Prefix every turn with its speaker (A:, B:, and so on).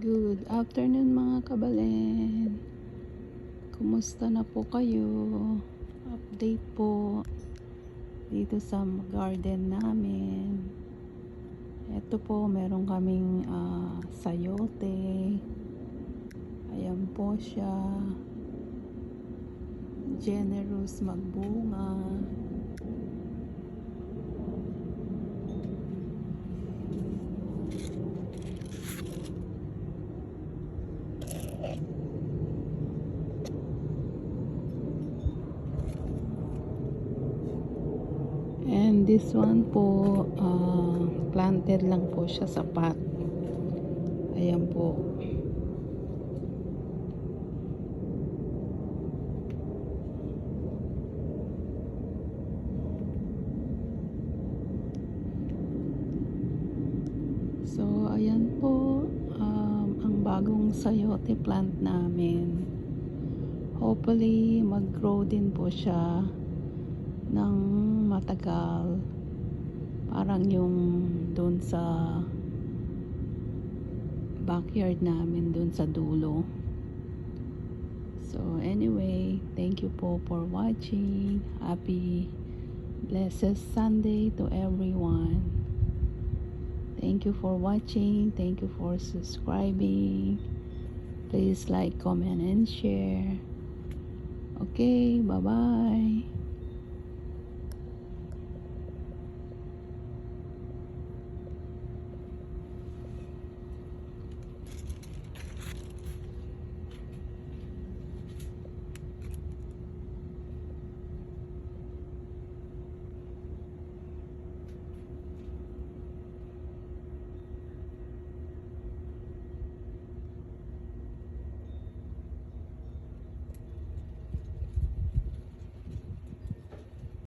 A: Good afternoon mga kabalen. Kumusta na po kayo? Update po dito sa garden namin. Ito po, meron kaming sayote. Ayan po siya. Generous magbunga. And this one po, planted lang po siya sa pot. Ayan po. So, ayan po, ang bagong sayote plant namin. Hopefully, mag-grow din po siya ng matagal. Parang yung doon sa backyard namin, doon sa dulo. So, anyway, thank you po for watching. Happy, blessed Sunday to everyone. Thank you for watching. Thank you for subscribing. Please like, comment, and share. Okay, bye-bye.